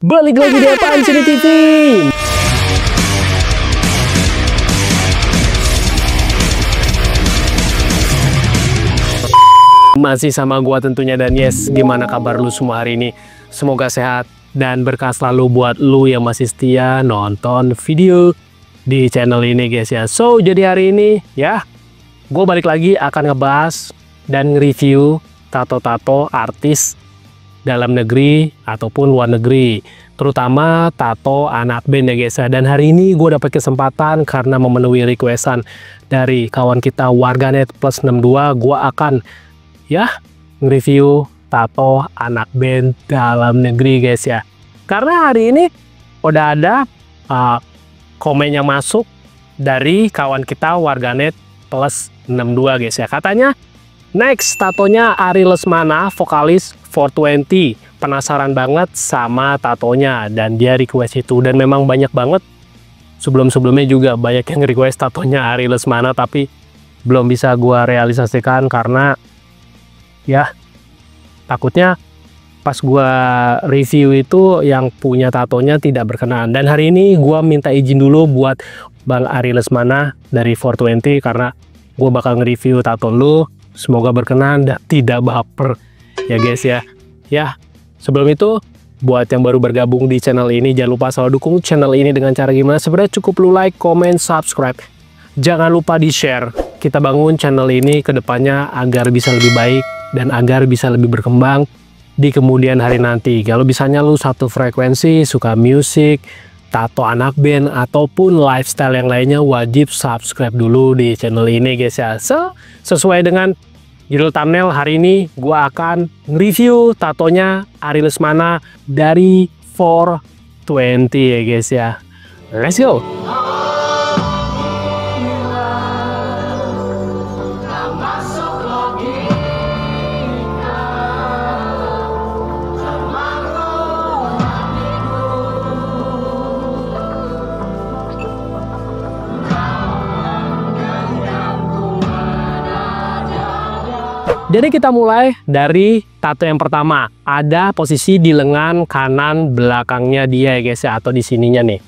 Balik lagi di Apaan Sini TV. Masih sama gua tentunya, dan yes, gimana kabar lu semua hari ini? Semoga sehat dan berkah selalu buat lu yang masih setia nonton video di channel ini guys ya. So, jadi hari ini ya, gue balik lagi akan ngebahas dan nge-review tato-tato artis dalam negeri ataupun luar negeri, terutama tato anak band ya guys ya. Dan hari ini gue dapat kesempatan karena memenuhi requestan dari kawan kita Warganet Plus 62, gue akan ya nge-review tato anak band dalam negeri guys ya. Karena hari ini udah ada komen yang masuk dari kawan kita Warganet Plus 62 guys ya. Katanya next tatonya Ari Lesmana, vokalis 420. Penasaran banget sama tatonya dan dia request itu, dan memang banyak banget. Sebelum-sebelumnya juga banyak yang request tatonya Ari Lesmana, tapi belum bisa gua realisasikan karena ya takutnya pas gua review itu yang punya tatonya tidak berkenan. Dan hari ini gua minta izin dulu buat Bang Ari Lesmana dari 420 karena gua bakal nge-review tato lu. Semoga berkenan dan tidak baper ya guys ya. Ya, sebelum itu buat yang baru bergabung di channel ini, jangan lupa selalu dukung channel ini dengan cara gimana? Sebenarnya cukup lu like, comment, subscribe. Jangan lupa di share. Kita bangun channel ini ke depannya agar bisa lebih baik dan agar bisa lebih berkembang di kemudian hari nanti. Kalau misalnya lu satu frekuensi, suka musik, tato anak band, ataupun lifestyle yang lainnya, wajib subscribe dulu di channel ini guys ya. So, sesuai dengan judul thumbnail, hari ini gua akan nge-review tatonya Ari Lesmana dari 420 ya guys ya. Let's go! Jadi kita mulai dari tato yang pertama. Ada posisi di lengan kanan belakangnya dia ya guys ya, atau di sininya nih.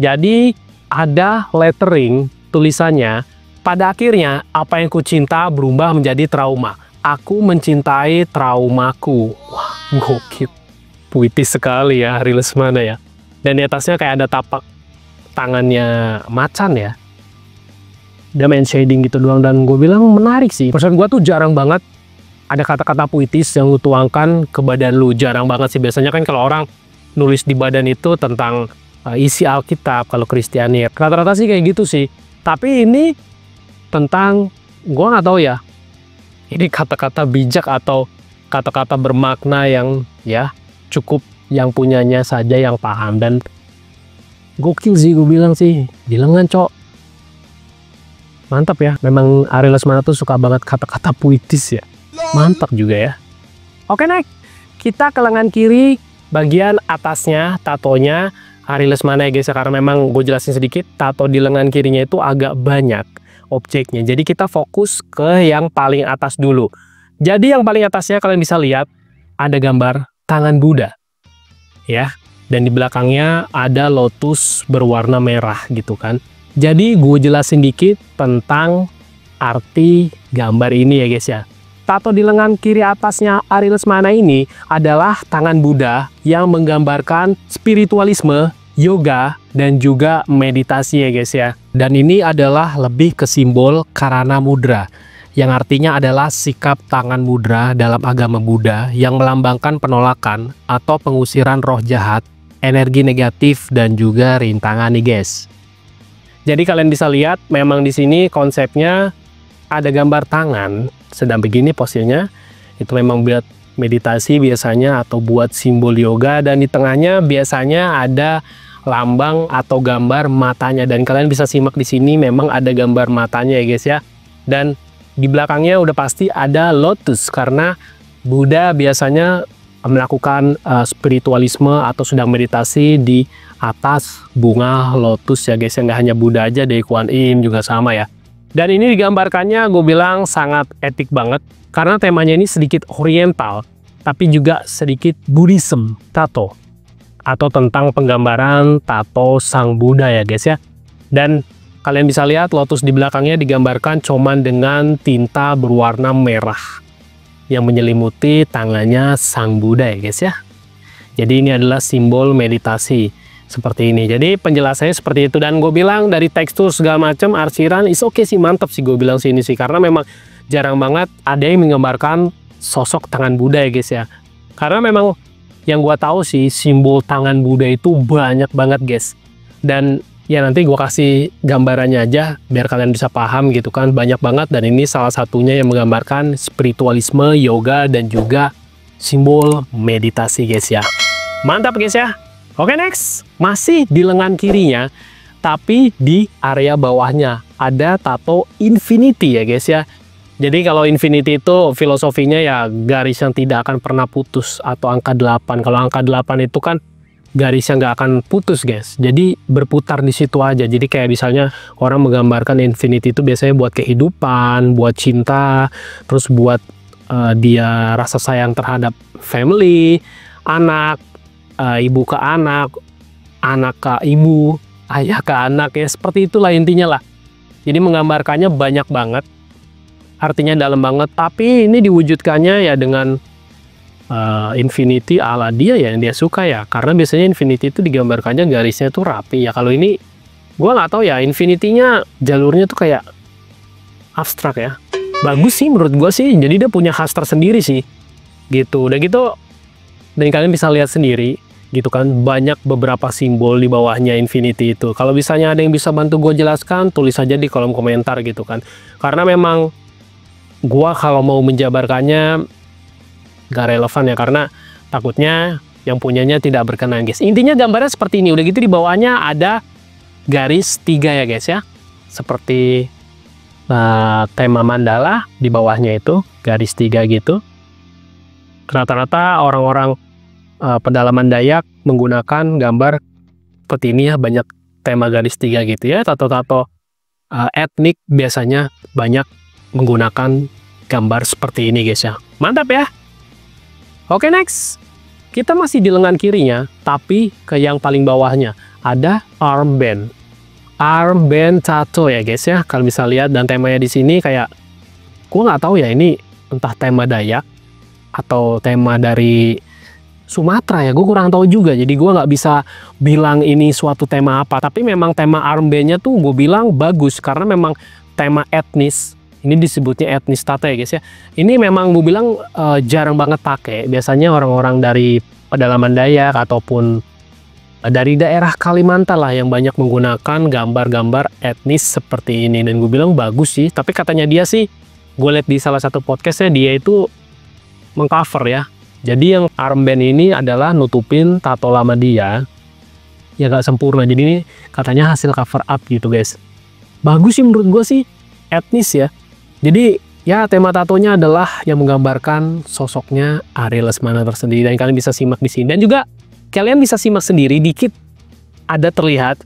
Jadi ada lettering tulisannya, pada akhirnya apa yang ku cinta berubah menjadi trauma. Aku mencintai traumaku. Wah, gokil. Puitis sekali ya Ari Lesmana ya. Dan di atasnya kayak ada tapak tangannya macan ya. Dia main shading gitu doang, dan gue bilang menarik sih. Perasaan gue tuh jarang banget ada kata-kata puitis yang lu tuangkan ke badan lu. Jarang banget sih. Biasanya kan kalau orang nulis di badan itu tentang isi Alkitab, kalau Kristiani rata-rata sih kayak gitu sih. Tapi ini tentang, gue nggak tahu ya, ini kata-kata bijak atau kata-kata bermakna yang ya cukup yang punyanya saja yang paham. Dan gokil sih gue bilang sih, di lengan cok. Mantap ya, memang Ari Lesmana tuh suka banget kata-kata puitis ya. Mantap juga ya. Oke, next kita ke lengan kiri, bagian atasnya tatonya Ari Lesmana ya guys ya. Karena memang gue jelasin sedikit, tato di lengan kirinya itu agak banyak objeknya. Jadi kita fokus ke yang paling atas dulu. Jadi yang paling atasnya kalian bisa lihat ada gambar tangan Buddha ya. Dan di belakangnya ada lotus berwarna merah gitu kan. Jadi gue jelasin dikit tentang arti gambar ini ya guys ya. Tato di lengan kiri atasnya Ari Lesmana ini adalah tangan Buddha yang menggambarkan spiritualisme, yoga, dan juga meditasi ya guys ya. Dan ini adalah lebih ke simbol Karana Mudra, yang artinya adalah sikap tangan mudra dalam agama Buddha yang melambangkan penolakan atau pengusiran roh jahat, energi negatif, dan juga rintangan nih guys. Jadi kalian bisa lihat memang di sini konsepnya ada gambar tangan sedang begini posisinya. Itu memang buat meditasi biasanya atau buat simbol yoga, dan di tengahnya biasanya ada lambang atau gambar matanya, dan kalian bisa simak di sini memang ada gambar matanya ya guys ya. Dan di belakangnya udah pasti ada lotus karena Buddha biasanya melakukan spiritualisme atau sedang meditasi di atas bunga lotus ya guys ya. Nggak hanya Buddha aja, dari Kuan Im juga sama ya. Dan ini digambarkannya gue bilang sangat etik banget karena temanya ini sedikit oriental tapi juga sedikit Buddhism tato. atau tentang penggambaran tato Sang Buddha ya guys ya. Dan kalian bisa lihat lotus di belakangnya digambarkan cuman dengan tinta berwarna merah yang menyelimuti tangannya Sang Buddha ya guys ya. Jadi ini adalah simbol meditasi seperti ini. Jadi penjelasannya seperti itu, dan gue bilang dari tekstur segala macam arsiran is oke sih, mantap sih gue bilang sih ini sih, karena memang jarang banget ada yang menggambarkan sosok tangan Buddha ya guys ya. Karena memang yang gue tahu sih simbol tangan Buddha itu banyak banget guys. Dan ya nanti gue kasih gambarannya aja biar kalian bisa paham gitu kan, banyak banget, dan ini salah satunya yang menggambarkan spiritualisme, yoga, dan juga simbol meditasi guys ya. Mantap guys ya. Oke, next, masih di lengan kirinya tapi di area bawahnya ada tato infinity ya guys ya. Jadi kalau infinity itu filosofinya ya garis yang tidak akan pernah putus, atau angka 8. Kalau angka 8 itu kan garis yang nggak akan putus guys, jadi berputar di situ aja. Jadi kayak misalnya orang menggambarkan infinity itu biasanya buat kehidupan, buat cinta, terus buat dia rasa sayang terhadap family, anak, ibu ke anak, anak ke ibu, ayah ke anak, ya seperti itulah intinya lah. Jadi menggambarkannya banyak banget, artinya dalam banget, tapi ini diwujudkannya ya dengan infinity ala dia ya, yang dia suka ya, karena biasanya infinity itu digambarkannya garisnya tuh rapi ya. Kalau ini gua nggak tahu ya, infinity-nya jalurnya tuh kayak abstrak ya, bagus sih menurut gua sih, jadi dia punya khas tersendiri sih gitu. Udah gitu, dan kalian bisa lihat sendiri gitu kan, banyak beberapa simbol di bawahnya infinity itu. Kalau misalnya ada yang bisa bantu gue jelaskan, tulis aja di kolom komentar gitu kan, karena memang gua kalau mau menjabarkannya gak relevan ya, karena takutnya yang punyanya tidak berkenan guys. Intinya gambarnya seperti ini. Udah gitu di bawahnya ada garis 3 ya guys ya, seperti tema mandala di bawahnya itu garis 3 gitu. Rata-rata orang-orang pedalaman Dayak menggunakan gambar seperti ini ya, banyak tema garis 3 gitu ya. Tato-tato etnik biasanya banyak menggunakan gambar seperti ini guys ya. Mantap ya. Oke, next, kita masih di lengan kirinya, tapi ke yang paling bawahnya ada armband tato ya guys ya. Kalian bisa lihat, dan temanya di sini kayak gue nggak tahu ya, ini entah tema Dayak atau tema dari Sumatera ya, gue kurang tahu juga. Jadi gue nggak bisa bilang ini suatu tema apa, tapi memang tema armbandnya tuh gue bilang bagus karena memang tema etnis. Ini disebutnya etnis tato ya guys ya. Ini memang gue bilang jarang banget pakai. Biasanya orang-orang dari pedalaman Dayak ataupun dari daerah Kalimantan lah yang banyak menggunakan gambar-gambar etnis seperti ini. Dan gue bilang bagus sih. Tapi katanya dia sih, gue lihat di salah satu podcastnya, dia itu mengcover ya. Jadi yang armband ini adalah nutupin tato lama dia ya, gak sempurna. Jadi ini katanya hasil cover up gitu guys. Bagus sih menurut gue sih, etnis ya. Jadi ya tema tatonya adalah yang menggambarkan sosoknya Ari Lesmana tersendiri, dan kalian bisa simak di sini. Dan juga kalian bisa simak sendiri dikit, ada terlihat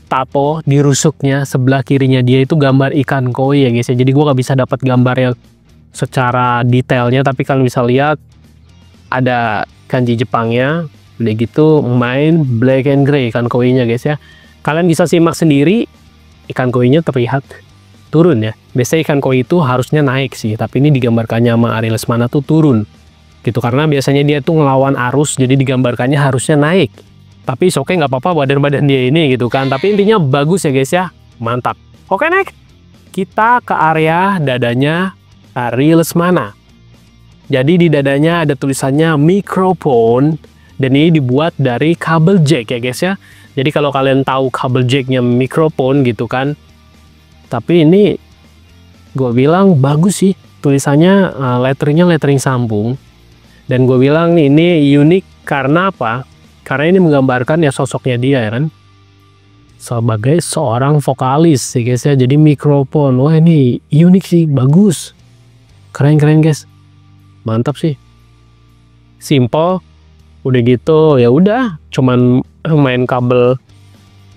tato di rusuknya sebelah kirinya dia itu gambar ikan koi ya guys ya. Jadi gua nggak bisa dapat gambar yang secara detailnya, tapi kalian bisa lihat ada kanji Jepangnya, udah gitu main black and gray ikan koinya guys ya. Kalian bisa simak sendiri, ikan koinya terlihat turun ya. Biasanya ikan koi itu harusnya naik sih, tapi ini digambarkannya sama Ari Lesmana tuh turun gitu, karena biasanya dia tuh ngelawan arus, jadi digambarkannya harusnya naik. Tapi oke, nggak apa-apa badan-badan dia ini gitu kan, tapi intinya bagus ya guys ya, mantap. Oke, next kita ke area dadanya Ari Lesmana. Jadi di dadanya ada tulisannya microphone, dan ini dibuat dari kabel jack ya guys ya. Jadi kalau kalian tahu kabel jacknya mikrofon gitu kan, tapi ini gue bilang bagus sih tulisannya, letteringnya lettering sambung, dan gue bilang nih ini unik karena apa? Karena ini menggambarkan ya sosoknya dia ya kan, sebagai seorang vokalis sih guys ya. Jadi mikrofon, wah ini unik sih, bagus, keren guys, mantap sih, simple. Udah gitu ya udah cuman main kabel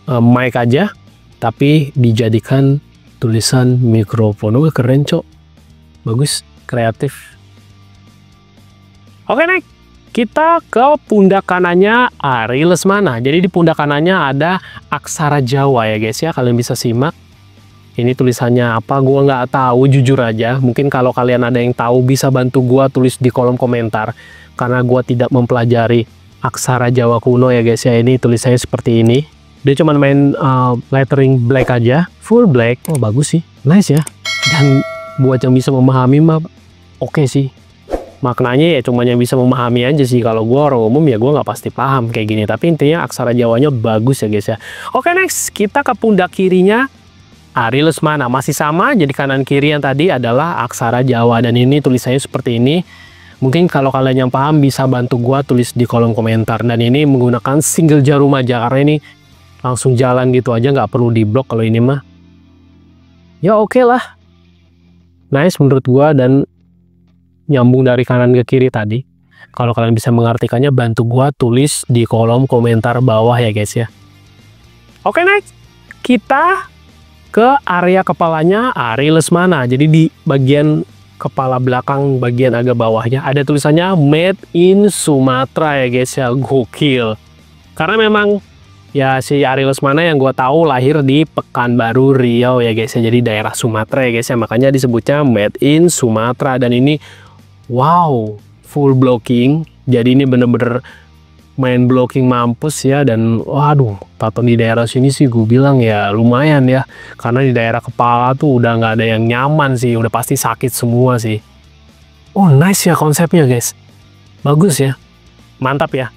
mic aja, tapi dijadikan tulisan mikrofon. Wah keren cok, bagus, kreatif. Oke, next kita ke pundak kanannya Ari Lesmana. Jadi di pundak kanannya ada aksara Jawa ya guys ya, kalian bisa simak. Ini tulisannya apa, gua nggak tahu jujur aja. Mungkin kalau kalian ada yang tahu bisa bantu gua tulis di kolom komentar. Karena gua tidak mempelajari aksara Jawa kuno ya guys ya. Ini tulisannya seperti ini. Dia cuma main lettering black aja, full black. Oh bagus sih, nice ya. Dan buat yang bisa memahami mah oke sih. Maknanya ya cuma yang bisa memahami aja sih. Kalau gue orang umum ya gue nggak pasti paham kayak gini. Tapi intinya aksara Jawanya bagus ya guys ya. Oke next, kita ke pundak kirinya Ari Lesmana. Masih sama, jadi kanan kiri yang tadi adalah aksara Jawa. Dan ini tulisannya seperti ini. Mungkin kalau kalian yang paham bisa bantu gue tulis di kolom komentar. Dan ini menggunakan single jarum aja. Karena ini langsung jalan gitu aja, nggak perlu di blok kalau ini mah. Ya oke lah. Nice menurut gua dan nyambung dari kanan ke kiri tadi. Kalau kalian bisa mengartikannya, bantu gua tulis di kolom komentar bawah ya guys ya. Oke next, kita ke area kepalanya Ari Lesmana. Jadi di bagian kepala belakang, bagian agak bawahnya ada tulisannya Made in Sumatera ya guys ya, gokil. Karena memang ya si Ari Lesmana yang gue tahu lahir di Pekanbaru Riau ya guys ya, jadi daerah Sumatera ya guys ya, makanya disebutnya Made in Sumatera. Dan ini wow, full blocking, jadi ini bener-bener main blocking mampus ya. Dan waduh, tato di daerah sini sih gue bilang ya lumayan ya, karena di daerah kepala tuh udah nggak ada yang nyaman sih, udah pasti sakit semua sih. Oh nice ya konsepnya guys, bagus ya, mantap ya.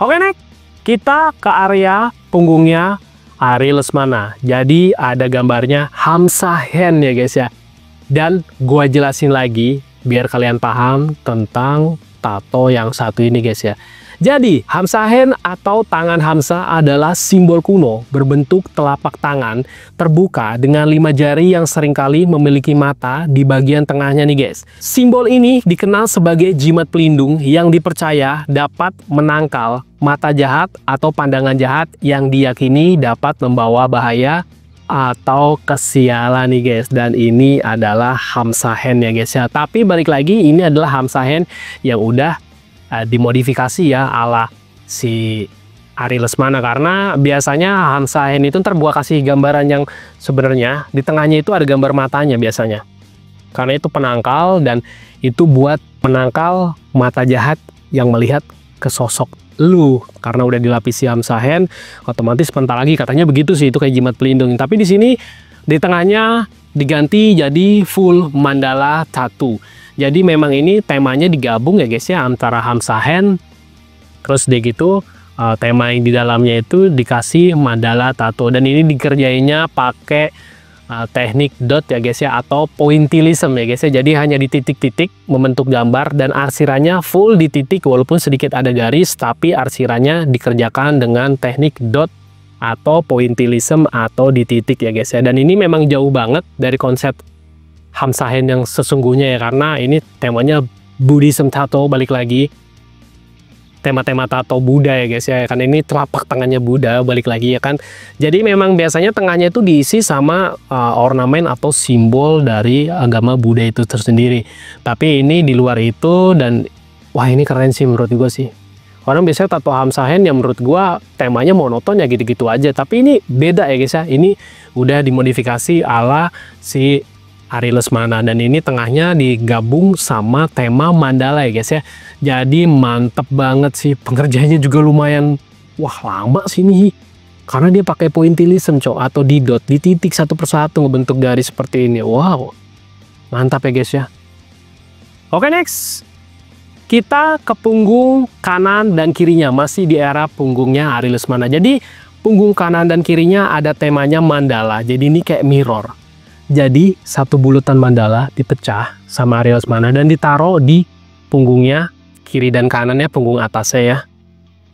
Oke next, kita ke area punggungnya Ari Lesmana. Jadi ada gambarnya Hamsahen ya guys ya. Dan gua jelasin lagi biar kalian paham tentang tato yang satu ini guys ya. Jadi Hamsahen atau tangan Hamsa adalah simbol kuno berbentuk telapak tangan terbuka dengan 5 jari yang seringkali memiliki mata di bagian tengahnya nih guys. Simbol ini dikenal sebagai jimat pelindung yang dipercaya dapat menangkal mata jahat atau pandangan jahat yang diyakini dapat membawa bahaya atau kesialan nih guys. Dan ini adalah Hamsahen ya guys ya. Tapi balik lagi, ini adalah Hamsahen yang udah dimodifikasi ya ala si Ari Lesmana. Karena biasanya Hamsahen itu ntar gua kasih gambaran yang sebenarnya di tengahnya itu ada gambar matanya biasanya. Karena itu penangkal dan itu buat menangkal mata jahat yang melihat ke sosok lu. Karena udah dilapisi Hamsahen, otomatis bentar lagi katanya begitu sih, itu kayak jimat pelindung. Tapi di sini di tengahnya diganti jadi full mandala tattoo. Jadi memang ini temanya digabung ya guys ya, antara Hamsahen terus deh gitu tema yang di dalamnya itu dikasih mandala tattoo. Dan ini dikerjainnya pakai teknik dot ya guys ya, atau pointillism ya guys ya. Jadi hanya di titik-titik membentuk gambar dan arsirannya full di titik, walaupun sedikit ada garis tapi arsirannya dikerjakan dengan teknik dot atau pointillism atau di titik ya guys ya. Dan ini memang jauh banget dari konsep Hamsahen yang sesungguhnya ya, karena ini temanya Buddhism tattoo, balik lagi tema-tema tato Buddha ya guys ya. Kan ini telapak tangannya Buddha, balik lagi ya kan. Jadi memang biasanya tengahnya itu diisi sama ornamen atau simbol dari agama Buddha itu tersendiri. Tapi ini di luar itu, dan wah ini keren sih menurut gue sih. Orang biasanya tato Hamsahen yang menurut gue temanya monoton ya gitu-gitu aja. Tapi ini beda ya guys ya. Ini udah dimodifikasi ala si Ari Lesmana, dan ini tengahnya digabung sama tema mandala ya guys ya. Jadi mantep banget sih, pengerjaannya juga lumayan wah lama sih nih, karena dia pakai pointillism atau di dot, di titik satu persatu ngebentuk garis seperti ini. Wow, mantap ya guys ya. Oke next, kita ke punggung kanan dan kirinya, masih di era punggungnya Ari Lesmana. Jadi punggung kanan dan kirinya ada temanya mandala, jadi ini kayak mirror. Jadi satu bulutan mandala dipecah sama Ari Lesmana dan ditaruh di punggungnya kiri dan kanannya, punggung atasnya ya.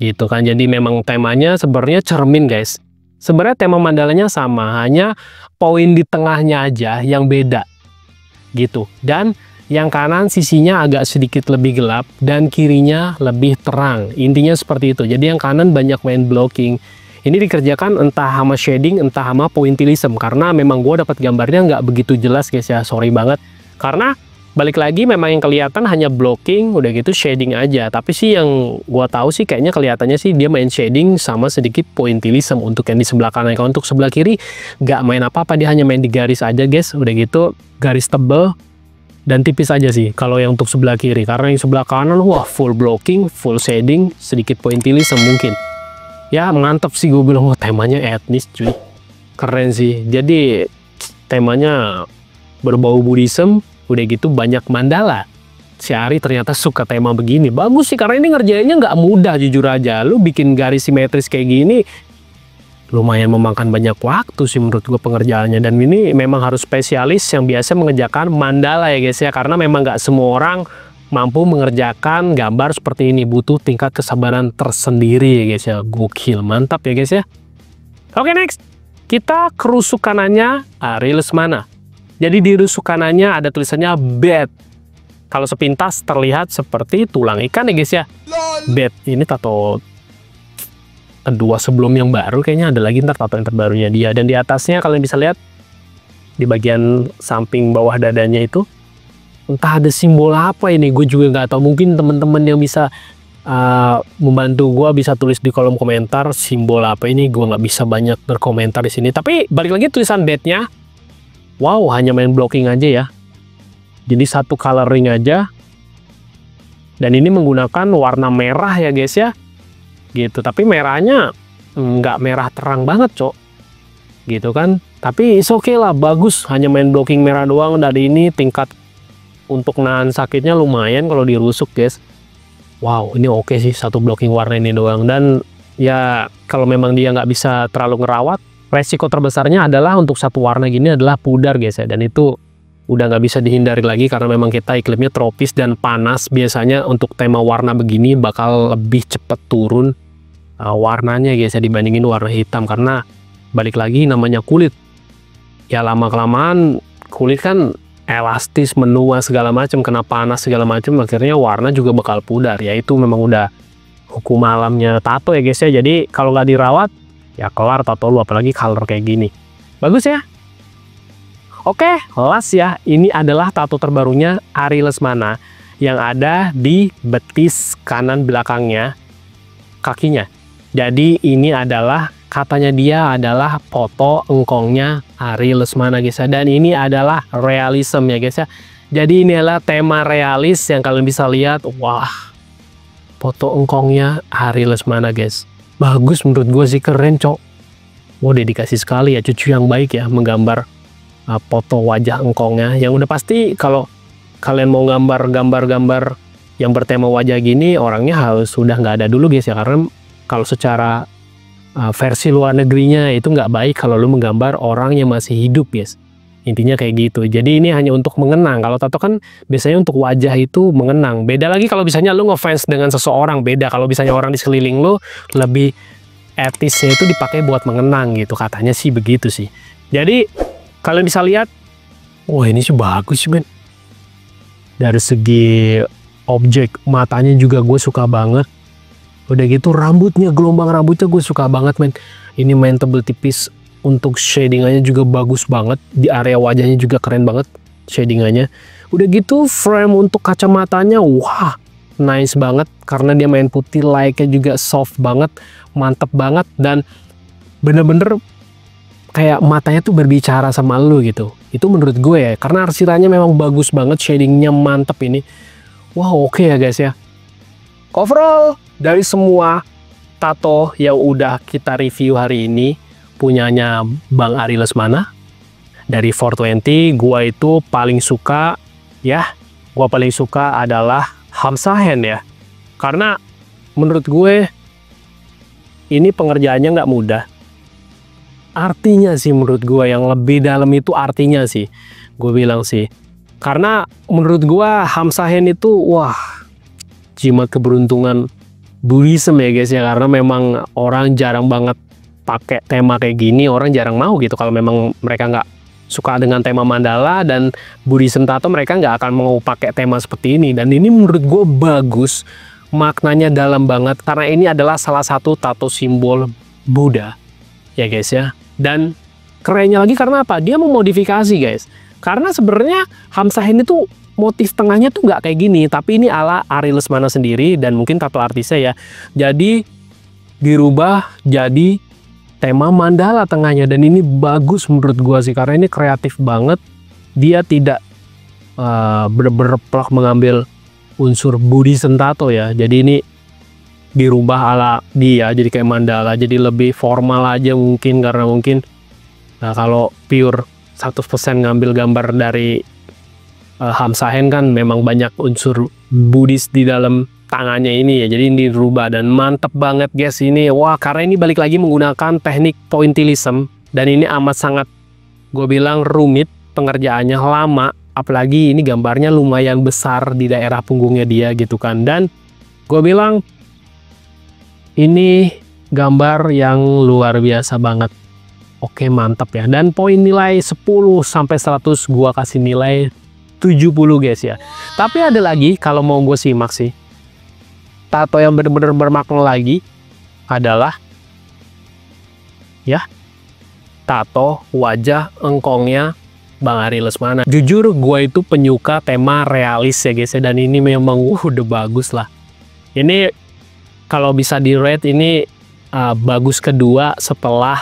Gitu kan. Jadi memang temanya sebenarnya cermin guys. Sebenarnya tema mandalanya sama, hanya poin di tengahnya aja yang beda. Gitu. Dan yang kanan sisinya agak sedikit lebih gelap dan kirinya lebih terang. Intinya seperti itu. Jadi yang kanan banyak main blocking. Ini dikerjakan entah sama shading, entah sama pointillism. Karena memang gue dapat gambarnya nggak begitu jelas guys ya, sorry banget. Karena balik lagi memang yang kelihatan hanya blocking, udah gitu shading aja. Tapi sih yang gua tahu sih kayaknya kelihatannya sih dia main shading sama sedikit pointillism untuk yang di sebelah kanan. Kalau untuk sebelah kiri nggak main apa-apa, dia hanya main di garis aja guys. Udah gitu garis tebel dan tipis aja sih kalau yang untuk sebelah kiri. Karena yang sebelah kanan wah full blocking, full shading, sedikit pointillism mungkin. Ya mantap sih gue bilang, wah temanya etnis cuy. Keren sih. Jadi temanya berbau Buddhism. Udah gitu banyak mandala. Si Ari ternyata suka tema begini. Bagus sih karena ini ngerjainnya nggak mudah jujur aja. Lu bikin garis simetris kayak gini lumayan memakan banyak waktu sih menurut gue pengerjaannya. Dan ini memang harus spesialis yang biasa mengerjakan mandala ya guys ya. Karena memang nggak semua orang mampu mengerjakan gambar seperti ini. Butuh tingkat kesabaran tersendiri ya guys ya. Gokil, mantap ya guys ya. Oke next. Kita ke rusuk kanannya Ari Lesmana. Jadi di rusuk kanannya ada tulisannya bed. Kalau sepintas terlihat seperti tulang ikan ya guys ya. Bed ini tato kedua sebelum yang baru, kayaknya ada lagi ntar tato yang terbarunya dia. Dan di atasnya kalian bisa lihat di bagian samping bawah dadanya itu entah ada simbol apa ini, gue juga nggak tahu. Mungkin teman-teman yang bisa membantu gue bisa tulis di kolom komentar simbol apa ini. Gue nggak bisa banyak berkomentar di sini. Tapi balik lagi tulisan bednya. Wow, hanya main blocking aja ya. Jadi satu coloring aja. Dan ini menggunakan warna merah ya guys ya. Gitu, tapi merahnya nggak merah terang banget cok. Gitu kan. Tapi is okay lah, bagus. Hanya main blocking merah doang. Dari ini tingkat untuk nahan sakitnya lumayan kalau dirusuk guys. Wow, ini oke sih satu blocking warna ini doang. Dan ya kalau memang dia nggak bisa terlalu ngerawat, resiko terbesarnya adalah untuk satu warna gini adalah pudar guys ya. Dan itu udah nggak bisa dihindari lagi karena memang kita iklimnya tropis dan panas. Biasanya untuk tema warna begini bakal lebih cepat turun warnanya guys ya dibandingin warna hitam. Karena balik lagi namanya kulit. Ya lama-kelamaan kulit kan elastis, menua segala macam, kena panas segala macam, akhirnya warna juga bakal pudar. Ya itu memang udah hukum alamnya tato ya guys ya. Jadi kalau nggak dirawat ya kelar tato lu, apalagi color kayak gini. Bagus ya. Oke, last ya. Ini adalah tato terbarunya Ari Lesmana yang ada di betis kanan belakangnya kakinya. Jadi ini adalah katanya dia adalah foto engkongnya Ari Lesmana guys ya. Dan ini adalah realism ya guys ya. Jadi ini adalah tema realis yang kalian bisa lihat. Wah, foto engkongnya Ari Lesmana guys. Bagus menurut gue sih, keren cok. Wow, dedikasi sekali ya, cucu yang baik ya menggambar foto wajah engkongnya. Yang udah pasti kalau kalian mau gambar-gambar yang bertema wajah gini, orangnya harus sudah nggak ada dulu guys ya. Karena kalau secara versi luar negerinya itu nggak baik kalau lu menggambar orang yang masih hidup guys. Intinya kayak gitu. Jadi ini hanya untuk mengenang. Kalau tato kan biasanya untuk wajah itu mengenang. Beda lagi kalau misalnya lu ngefans dengan seseorang, beda. Kalau misalnya orang di sekeliling lu, lebih etisnya itu dipakai buat mengenang gitu. Katanya sih begitu sih. Jadi kalian bisa lihat, wah ini sih bagus men. Dari segi objek matanya juga gue suka banget. Udah gitu rambutnya, gelombang rambutnya gue suka banget men. Ini main tebel tipis. Untuk shadingannya juga bagus banget. Di area wajahnya juga keren banget shadingannya. Udah gitu frame untuk kacamatanya, wah nice banget. Karena dia main putih, like-nya juga soft banget, mantep banget. Dan bener-bener kayak matanya tuh berbicara sama lu gitu. Itu menurut gue ya. Karena arsirannya memang bagus banget, shadingnya mantep ini. Wah oke ya guys ya. Overall dari semua tato yang udah kita review hari ini, punyanya Bang Ari Lesmana dari 420, gua itu paling suka ya, gua paling suka adalah Hamsahen ya. Karena menurut gue ini pengerjaannya nggak mudah. Artinya sih menurut gue yang lebih dalam itu artinya sih, gue bilang sih. Karena menurut gue Hamsahen itu wah jimat keberuntungan Buddhism ya guys ya. Karena memang orang jarang banget pakai tema kayak gini, orang jarang mau gitu kalau memang mereka nggak suka dengan tema mandala dan Buddhism tato, mereka nggak akan mau pakai tema seperti ini. Dan ini menurut gue bagus, maknanya dalam banget karena ini adalah salah satu tato simbol Buddha ya guys ya. Dan kerennya lagi karena apa, dia memodifikasi guys. Karena sebenarnya Hamsahen itu motif tengahnya tuh nggak kayak gini, tapi ini ala Ari Lesmana sendiri dan mungkin tato artisnya ya. Jadi dirubah jadi tema mandala tengahnya, dan ini bagus menurut gua sih karena ini kreatif banget. Dia tidak bener-bener plak mengambil unsur Buddhism tato ya. Jadi ini dirubah ala dia jadi kayak mandala, jadi lebih formal aja mungkin, karena mungkin kalau pure 100% ngambil gambar dari Hamsahen kan memang banyak unsur Buddhis di dalam tangannya ini ya, jadi ini dirubah dan mantep banget guys ini. Wah, karena ini balik lagi menggunakan teknik pointillism, dan ini amat sangat gue bilang rumit pengerjaannya, lama, apalagi ini gambarnya lumayan besar di daerah punggungnya dia gitu kan. Dan gue bilang ini gambar yang luar biasa banget. Oke, mantap ya. Dan poin nilai 10 sampai 100 gua kasih nilai 70 guys ya. Tapi ada lagi kalau mau gue simak sih, tato yang bener-bener bermakna lagi adalah ya tato wajah engkongnya Bang Ari Lesmana. Jujur gue itu penyuka tema realis ya guys ya, dan ini memang udah bagus lah. Ini kalau bisa di rate ini bagus kedua setelah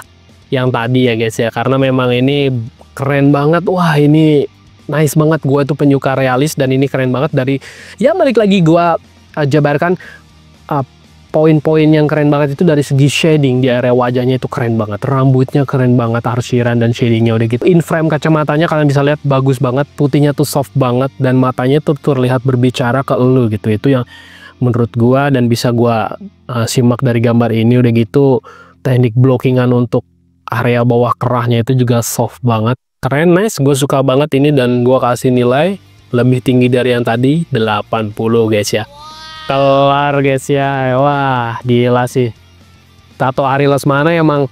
yang tadi ya guys ya, karena memang ini keren banget. Wah, ini nice banget. Gue tuh penyuka realis dan ini keren banget. Dari ya balik lagi gue jabarkan poin-poin yang keren banget itu dari segi shading di area wajahnya itu keren banget, rambutnya keren banget, arsiran dan shadingnya udah gitu. In frame kacamatanya kalian bisa lihat bagus banget, putihnya tuh soft banget, dan matanya tuh terlihat berbicara ke elu gitu. Itu yang menurut gua dan bisa gua simak dari gambar ini. Udah gitu teknik blockingan untuk area bawah kerahnya itu juga soft banget, keren, nice. Gue suka banget ini dan gua kasih nilai lebih tinggi dari yang tadi, 80 guys ya. Kelar guys ya. Wah, gila sih. Tato Ari Lesmana emang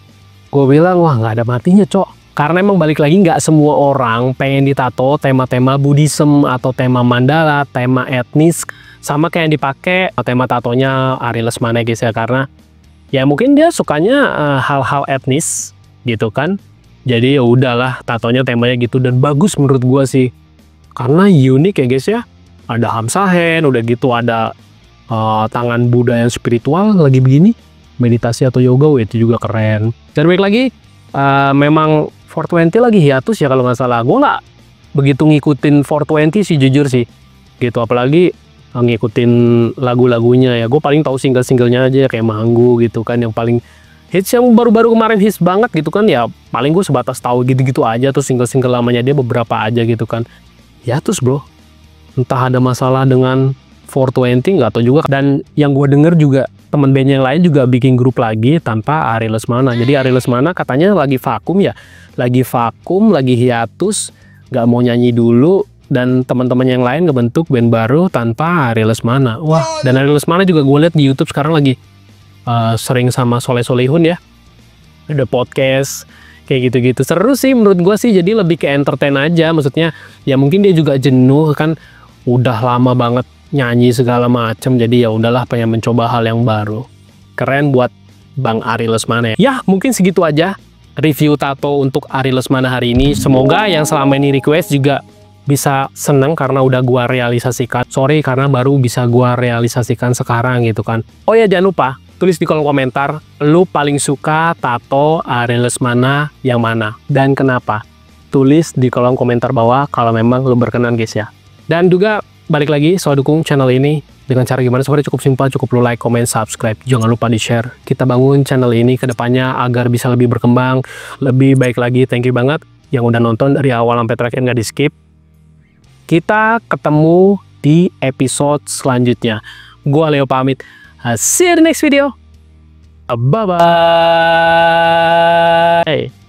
gue bilang wah nggak ada matinya cok. Karena emang balik lagi nggak semua orang pengen ditato tema-tema Buddhism atau tema mandala, tema etnis, sama kayak yang dipakai tema tatonya Ari Lesmana guys ya. Karena ya mungkin dia sukanya hal-hal etnis gitu kan. Jadi ya udahlah tatonya temanya gitu, dan bagus menurut gue sih. Karena unik ya guys ya. Ada Hamsahen, udah gitu ada tangan Buddha yang spiritual lagi begini, meditasi atau yoga, itu juga keren. Dan baik lagi memang 420 lagi hiatus ya kalau nggak salah. Gue nggak begitu ngikutin 420 sih jujur sih gitu, apalagi ngikutin lagu-lagunya ya. Gue paling tahu single-singlenya aja kayak Manggu gitu kan, yang paling hits yang baru-baru kemarin hits banget gitu kan ya. Paling gue sebatas tahu gitu-gitu aja, tuh single-single lamanya dia beberapa aja gitu kan. Hiatus bro, entah ada masalah dengan 420 nggak tahu juga. Dan yang gue denger juga temen band yang lain juga bikin grup lagi tanpa Ari Lesmana. Jadi Ari Lesmana katanya lagi vakum ya, lagi vakum, lagi hiatus, nggak mau nyanyi dulu, dan teman-teman yang lain ngebentuk band baru tanpa Ari Lesmana. Wah, dan Ari Lesmana juga gue lihat di YouTube sekarang lagi sering sama Soleh Solihun ya, ada podcast kayak gitu-gitu. Seru sih menurut gue sih, jadi lebih ke entertain aja. Maksudnya ya mungkin dia juga jenuh kan, udah lama banget nyanyi segala macam, jadi ya udahlah pengen mencoba hal yang baru. Keren buat Bang Ari Lesmana ya. Mungkin segitu aja review tato untuk Ari Lesmana hari ini. Semoga yang selama ini request juga bisa seneng karena udah gua realisasikan. Sorry karena baru bisa gua realisasikan sekarang gitu kan. Oh ya, jangan lupa tulis di kolom komentar lu paling suka tato Ari Lesmana yang mana dan kenapa. Tulis di kolom komentar bawah kalau memang lu berkenan guys ya. Dan juga balik lagi, soal dukung channel ini dengan cara gimana? Sebenarnya cukup simpel, cukup lu like, comment, subscribe. Jangan lupa di share. Kita bangun channel ini ke depannya agar bisa lebih berkembang, lebih baik lagi. Thank you banget yang udah nonton dari awal sampai terakhir, nggak di skip. Kita ketemu di episode selanjutnya. Gua Leo pamit. See you in the next video. Bye bye.